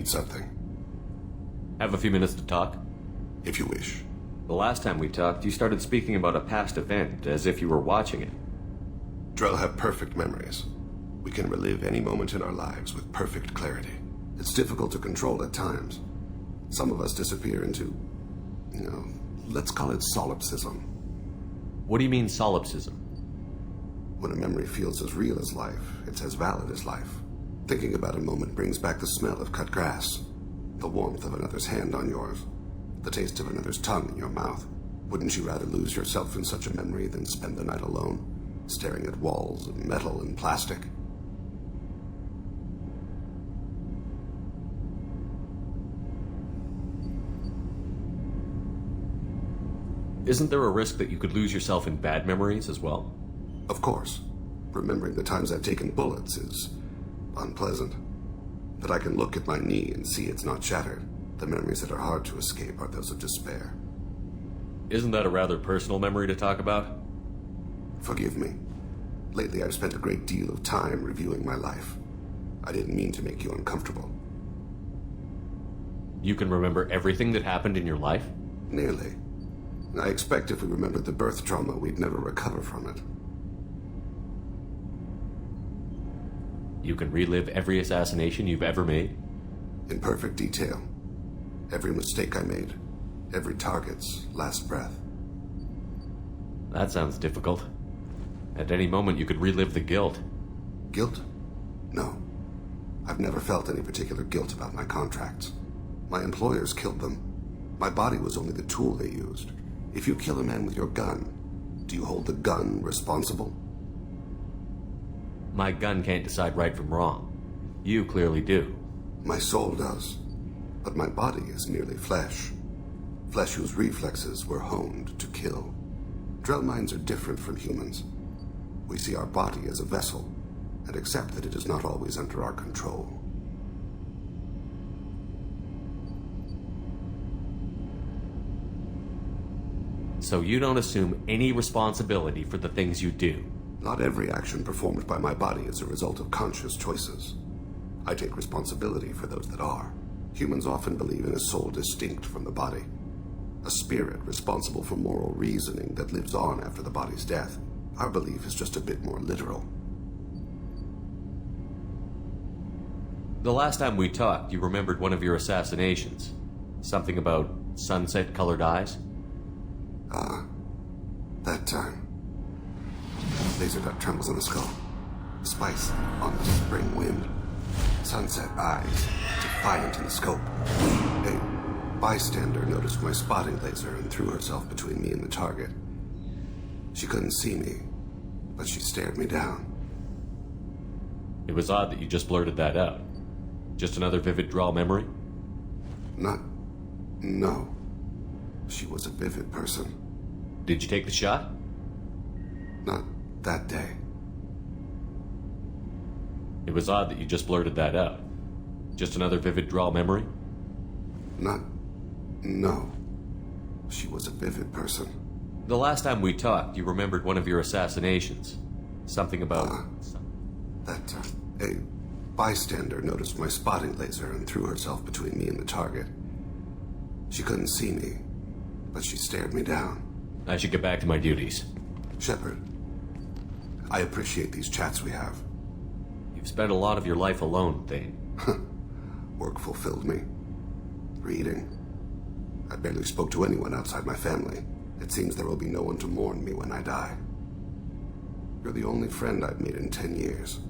need something? Have a few minutes to talk? If you wish. The last time we talked, you started speaking about a past event, as if you were watching it. Drell have perfect memories. We can relive any moment in our lives with perfect clarity. It's difficult to control at times. Some of us disappear into, let's call it solipsism. What do you mean, solipsism? When a memory feels as real as life, it's as valid as life. Thinking about a moment brings back the smell of cut grass, the warmth of another's hand on yours, the taste of another's tongue in your mouth. Wouldn't you rather lose yourself in such a memory than spend the night alone, staring at walls of metal and plastic? Isn't there a risk that you could lose yourself in bad memories as well? Of course. Remembering the times I've taken bullets is unpleasant. But I can look at my knee and see it's not shattered. The memories that are hard to escape are those of despair. Isn't that a rather personal memory to talk about? Forgive me. Lately I've spent a great deal of time reviewing my life. I didn't mean to make you uncomfortable. You can remember everything that happened in your life? Nearly. I expect if we remembered the birth trauma, we'd never recover from it. You can relive every assassination you've ever made? In perfect detail. Every mistake I made. Every target's last breath. That sounds difficult. At any moment you could relive the guilt. Guilt? No. I've never felt any particular guilt about my contracts. My employers killed them. My body was only the tool they used. If you kill a man with your gun, do you hold the gun responsible? My gun can't decide right from wrong. You clearly do. My soul does. But my body is merely flesh. Flesh whose reflexes were honed to kill. Drell minds are different from humans. We see our body as a vessel, and accept that it is not always under our control. So you don't assume any responsibility for the things you do? Not every action performed by my body is a result of conscious choices. I take responsibility for those that are. Humans often believe in a soul distinct from the body. A spirit responsible for moral reasoning that lives on after the body's death. Our belief is just a bit more literal. The last time we talked, you remembered one of your assassinations. Something about sunset-colored eyes? That time. Laser dot trembles on the skull. Spice on the spring wind. Sunset eyes, defiant in the scope. A bystander noticed my spotting laser and threw herself between me and the target. She couldn't see me, but she stared me down. It was odd that you just blurted that out. Just another vivid draw memory? No. She was a vivid person. Did you take the shot? Not that day. It was odd that you just blurted that out. Just another vivid draw memory? No. She was a vivid person. The last time we talked, you remembered one of your assassinations. Something about... A bystander noticed my spotting laser and threw herself between me and the target. She couldn't see me, but she stared me down. I should get back to my duties. Shepard, I appreciate these chats we have. You've spent a lot of your life alone, Thane. Work fulfilled me. Reading. I barely spoke to anyone outside my family. It seems there will be no one to mourn me when I die. You're the only friend I've made in 10 years.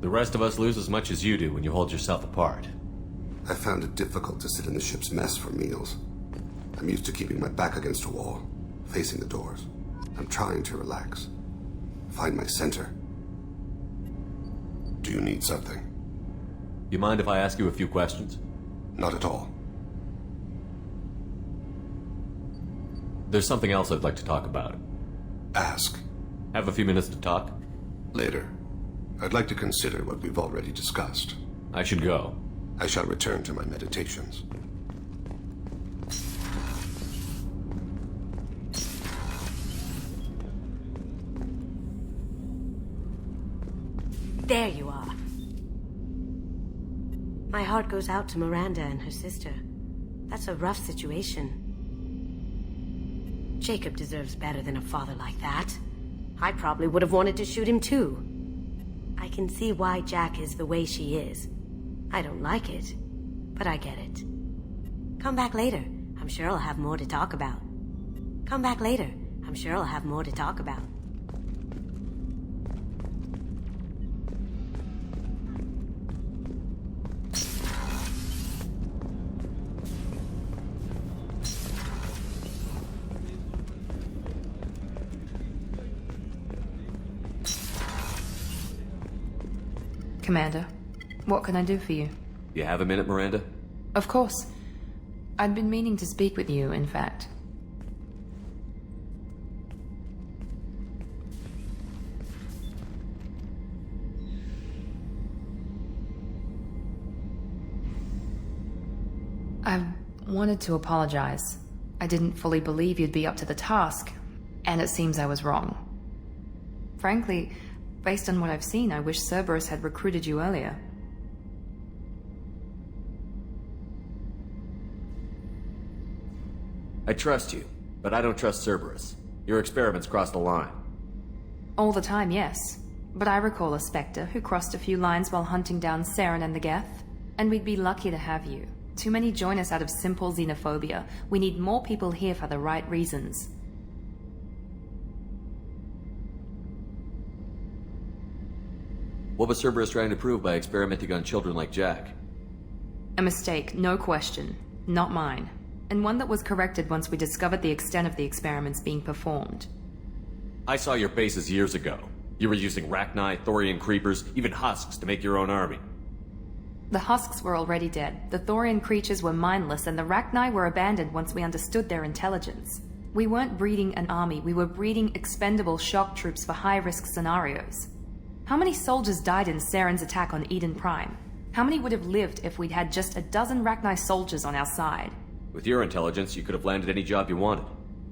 The rest of us lose as much as you do when you hold yourself apart. I found it difficult to sit in the ship's mess for meals. I'm used to keeping my back against a wall, facing the doors. I'm trying to relax. Find my center. Do you need something? You mind if I ask you a few questions? Not at all. There's something else I'd like to talk about. Ask. Have a few minutes to talk? Later. I'd like to consider what we've already discussed. I should go. I shall return to my meditations. There you are. My heart goes out to Miranda and her sister. That's a rough situation. Jacob deserves better than a father like that. I probably would have wanted to shoot him too. I can see why Jack is the way she is. I don't like it, but I get it. Come back later. I'm sure I'll have more to talk about. Come back later. I'm sure I'll have more to talk about. Commander, what can I do for you? You have a minute, Miranda? Of course. I'd been meaning to speak with you, in fact. I wanted to apologize. I didn't fully believe you'd be up to the task, and it seems I was wrong. Frankly, based on what I've seen, I wish Cerberus had recruited you earlier. I trust you, but I don't trust Cerberus. Your experiments crossed the line. All the time, yes. But I recall a Spectre who crossed a few lines while hunting down Saren and the Geth. And we'd be lucky to have you. Too many join us out of simple xenophobia. We need more people here for the right reasons. What was Cerberus trying to prove by experimenting on children like Jack? A mistake, no question. Not mine. And one that was corrected once we discovered the extent of the experiments being performed. I saw your bases years ago. You were using Rachni, Thorian creepers, even husks to make your own army. The husks were already dead, the Thorian creatures were mindless, and the Rachni were abandoned once we understood their intelligence. We weren't breeding an army, we were breeding expendable shock troops for high-risk scenarios. How many soldiers died in Saren's attack on Eden Prime? How many would have lived if we'd had just a dozen Rachni soldiers on our side? With your intelligence, you could have landed any job you wanted.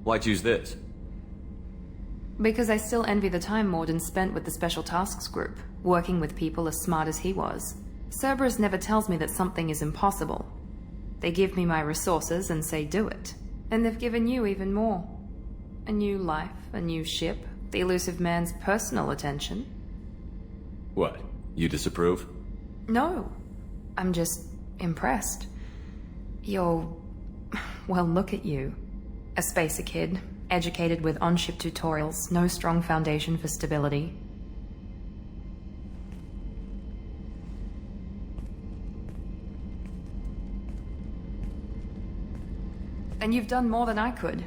Why choose this? Because I still envy the time Morden spent with the Special Tasks Group, working with people as smart as he was. Cerberus never tells me that something is impossible. They give me my resources and say do it. And they've given you even more. A new life, a new ship, the elusive man's personal attention. What? You disapprove? No. I'm just impressed. You're... well, look at you. A spacer kid, educated with on-ship tutorials, no strong foundation for stability. And you've done more than I could.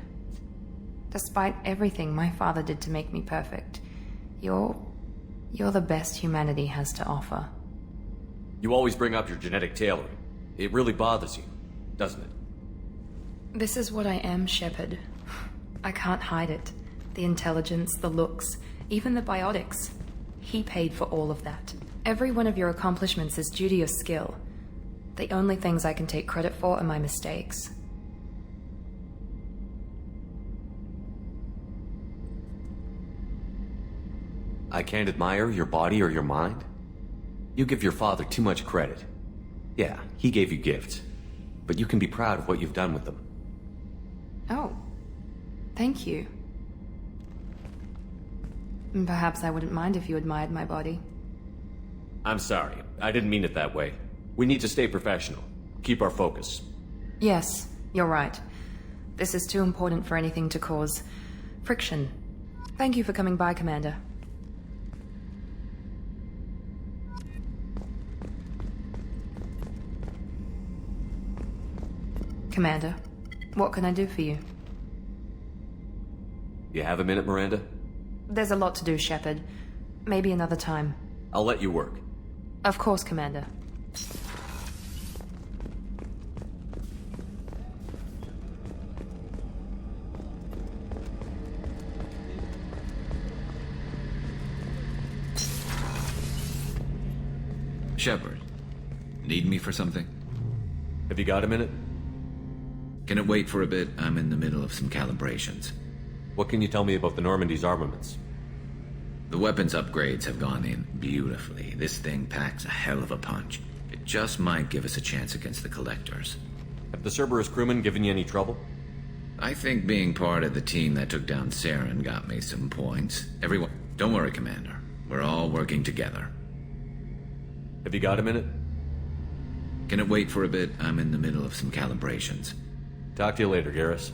Despite everything my father did to make me perfect, you're the best humanity has to offer. You always bring up your genetic tailoring. It really bothers you, doesn't it? This is what I am, Shepard. I can't hide it. The intelligence, the looks, even the biotics. He paid for all of that. Every one of your accomplishments is due to your skill. The only things I can take credit for are my mistakes. I can't admire your body or your mind? You give your father too much credit. Yeah, he gave you gifts. But you can be proud of what you've done with them. Oh. Thank you. Perhaps I wouldn't mind if you admired my body. I'm sorry. I didn't mean it that way. We need to stay professional. Keep our focus. Yes, you're right. This is too important for anything to cause friction. Thank you for coming by, Commander. Commander, what can I do for you? You have a minute, Miranda? There's a lot to do, Shepard. Maybe another time. I'll let you work. Of course, Commander. Shepard, need me for something? Have you got a minute? Can it wait for a bit? I'm in the middle of some calibrations. What can you tell me about the Normandy's armaments? The weapons upgrades have gone in beautifully. This thing packs a hell of a punch. It It just might give us a chance against the Collectors. Have the Cerberus crewmen given you any trouble? I think being part of the team that took down Saren got me some points. Everyone... Don't worry, Commander. We're all working together. Have you got a minute? Can it wait for a bit? I'm in the middle of some calibrations. Talk to you later, Garrus.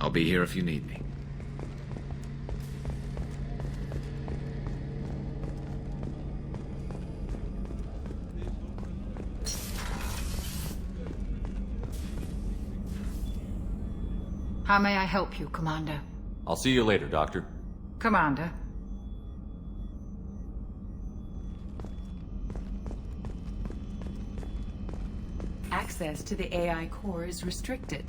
I'll be here if you need me. How may I help you, Commander? I'll see you later, Doctor. Commander? Access to the AI core is restricted.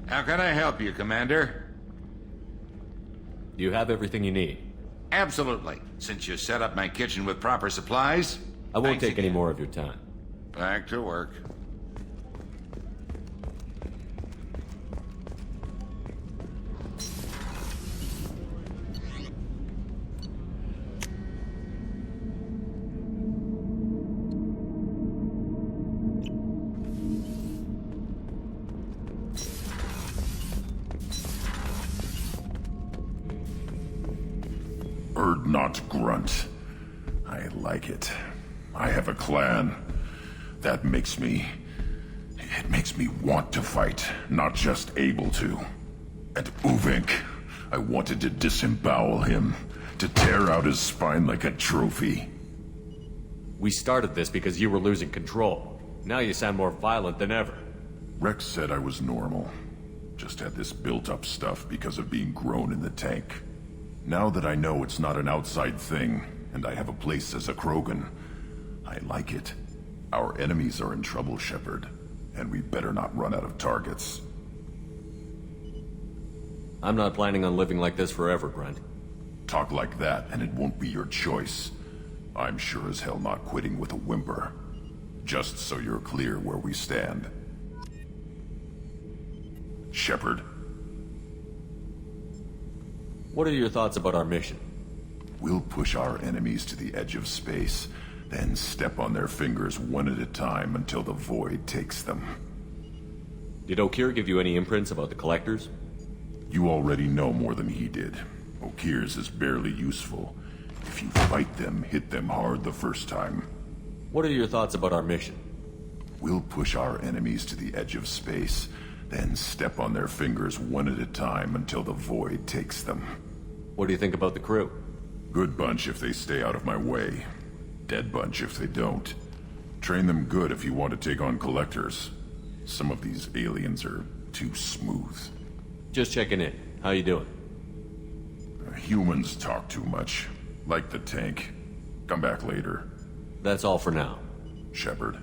How can I help you, Commander? Do you have everything you need? Absolutely. Since you set up my kitchen with proper supplies... I won't thanks take any again. more of your time. Back to work. Bird not grunt. I like it. I have a clan. That makes me... It makes me want to fight, not just able to. And Uvink, I wanted to disembowel him, to tear out his spine like a trophy. We started this because you were losing control. Now you sound more violent than ever. Wrex said I was normal. Just had this built-up stuff because of being grown in the tank. Now that I know it's not an outside thing, and I have a place as a Krogan, I like it. Our enemies are in trouble, Shepard, and we better not run out of targets. I'm not planning on living like this forever, Grunt. Talk like that, and it won't be your choice. I'm sure as hell not quitting with a whimper. Just so you're clear where we stand. Shepard. What are your thoughts about our mission? We'll push our enemies to the edge of space, then step on their fingers one at a time until the void takes them. Did Okir give you any imprints about the Collectors? You already know more than he did. Okir's is barely useful. If you fight them, hit them hard the first time. What are your thoughts about our mission? We'll push our enemies to the edge of space, then step on their fingers one at a time until the void takes them. What do you think about the crew? Good bunch if they stay out of my way. Dead bunch if they don't. Train them good if you want to take on Collectors. Some of these aliens are too smooth. Just checking in. How you doing? Humans talk too much. Like the tank. Come back later. That's all for now. Shepard.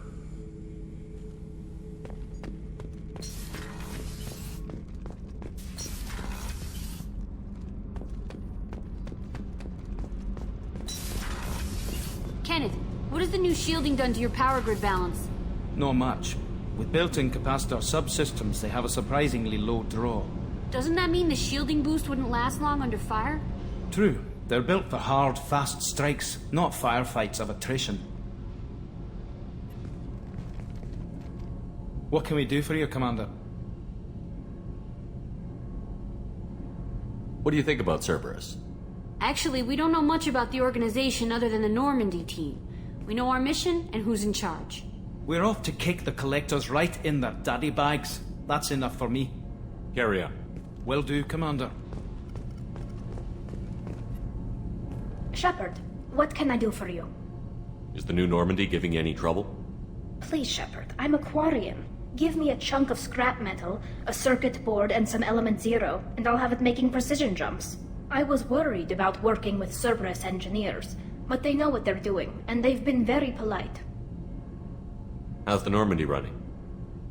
Kenneth, what has the new shielding done to your power grid balance? Not much. With built-in capacitor subsystems, they have a surprisingly low draw. Doesn't that mean the shielding boost wouldn't last long under fire? True. They're built for hard, fast strikes, not firefights of attrition. What can we do for you, Commander? What do you think about Cerberus? Actually, we don't know much about the organization other than the Normandy team. We know our mission and who's in charge. We're off to kick the Collectors right in their daddy bags. That's enough for me. Carry on. Will do, Commander. Shepard, what can I do for you? Is the new Normandy giving you any trouble? Please, Shepard, I'm a Quarian. Give me a chunk of scrap metal, a circuit board, and some element zero, and I'll have it making precision jumps. I was worried about working with Cerberus engineers, but they know what they're doing, and they've been very polite. How's the Normandy running?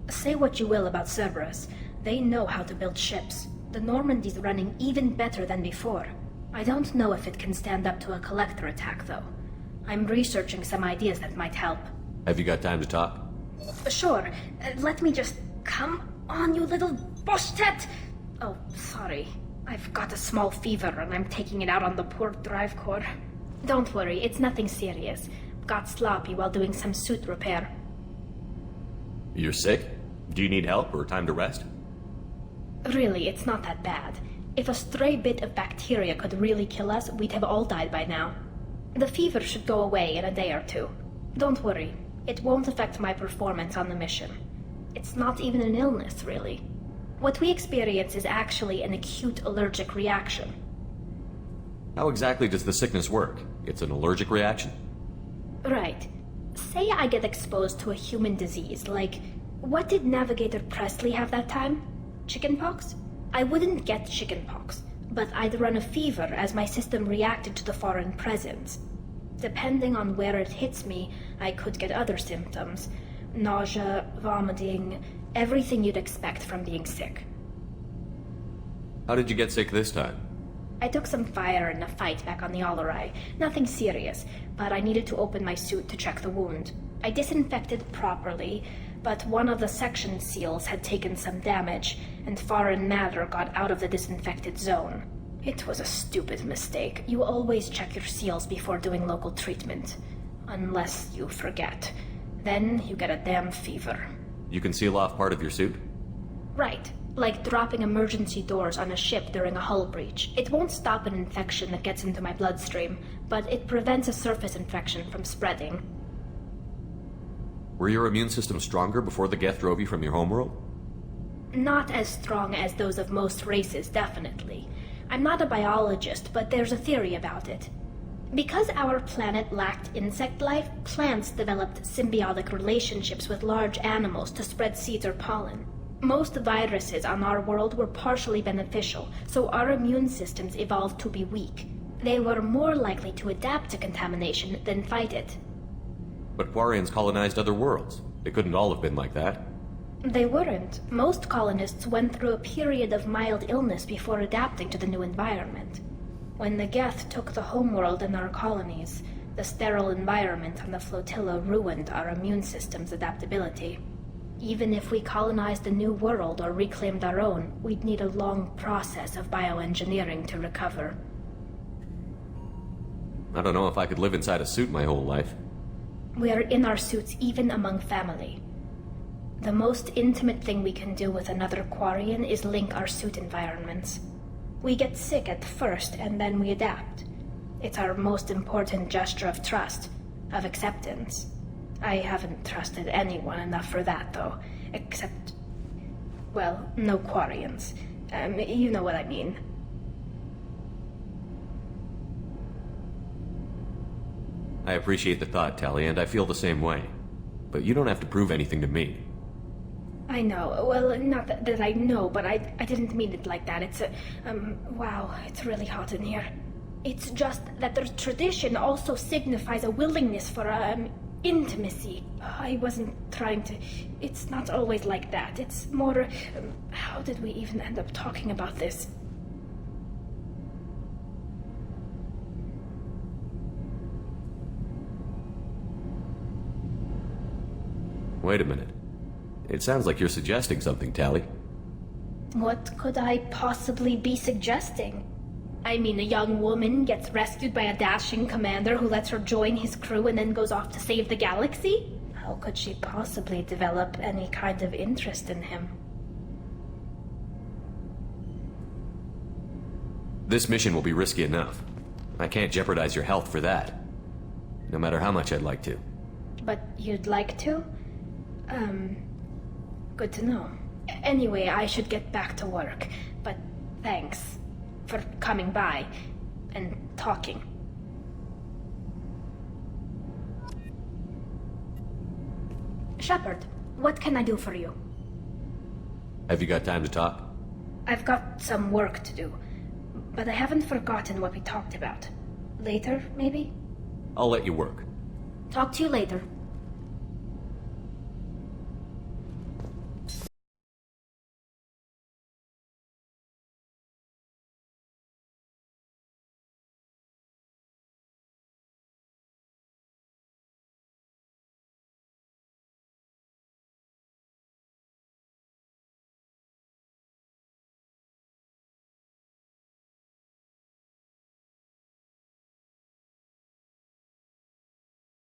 Say what you will about Cerberus, they know how to build ships. The Normandy's running even better than before. I don't know if it can stand up to a Collector attack, though. I'm researching some ideas that might help. Have you got time to talk? Sure. Let me just... Come on, you little boshtet! Oh, sorry. I've got a small fever and I'm taking it out on the poor drive core. Don't worry, it's nothing serious. Got sloppy while doing some suit repair. You're sick? Do you need help or time to rest? Really, it's not that bad. If a stray bit of bacteria could really kill us, we'd have all died by now. The fever should go away in a day or two. Don't worry, it won't affect my performance on the mission. It's not even an illness, really. What we experience is actually an acute allergic reaction. How exactly does the sickness work? It's an allergic reaction? Right. Say I get exposed to a human disease, like, what did Navigator Presley have that time? Chickenpox? I wouldn't get chickenpox, but I'd run a fever as my system reacted to the foreign presence. Depending on where it hits me, I could get other symptoms. Nausea, vomiting, everything you'd expect from being sick. How did you get sick this time? I took some fire in a fight back on the Allerai. Nothing serious, but I needed to open my suit to check the wound. I disinfected properly, but one of the section seals had taken some damage, and foreign matter got out of the disinfected zone. It was a stupid mistake. You always check your seals before doing local treatment. Unless you forget. Then you get a damn fever. You can seal off part of your suit? Right. Like dropping emergency doors on a ship during a hull breach. It won't stop an infection that gets into my bloodstream, but it prevents a surface infection from spreading. Were your immune system stronger before the Geth drove you from your homeworld? Not as strong as those of most races, definitely. I'm not a biologist, but there's a theory about it. Because our planet lacked insect life, plants developed symbiotic relationships with large animals to spread seeds or pollen. Most viruses on our world were partially beneficial, so our immune systems evolved to be weak. They were more likely to adapt to contamination than fight it. But Quarians colonized other worlds. They couldn't all have been like that. They weren't. Most colonists went through a period of mild illness before adapting to the new environment. When the Geth took the homeworld and our colonies, the sterile environment on the flotilla ruined our immune system's adaptability. Even if we colonized a new world or reclaimed our own, we'd need a long process of bioengineering to recover. I don't know if I could live inside a suit my whole life. We are in our suits even among family. The most intimate thing we can do with another Quarian is link our suit environments. We get sick at first, and then we adapt. It's our most important gesture of trust, of acceptance. I haven't trusted anyone enough for that, though. Except... well, no Quarians. You know what I mean. I appreciate the thought, Tali, and I feel the same way. But you don't have to prove anything to me. I know. Well, not that I know, but I didn't mean it like that. It's wow, it's really hot in here. It's just that the tradition also signifies a willingness for, intimacy. I wasn't trying to... It's not always like that. It's more... how did we even end up talking about this? Wait a minute. It sounds like you're suggesting something, Tali. What could I possibly be suggesting? I mean, a young woman gets rescued by a dashing commander who lets her join his crew and then goes off to save the galaxy? How could she possibly develop any kind of interest in him? This mission will be risky enough. I can't jeopardize your health for that. No matter how much I'd like to. But you'd like to? Good to know. Anyway, I should get back to work. But thanks for coming by and talking. Shepard, what can I do for you? Have you got time to talk? I've got some work to do, but I haven't forgotten what we talked about. Later, maybe? I'll let you work. Talk to you later.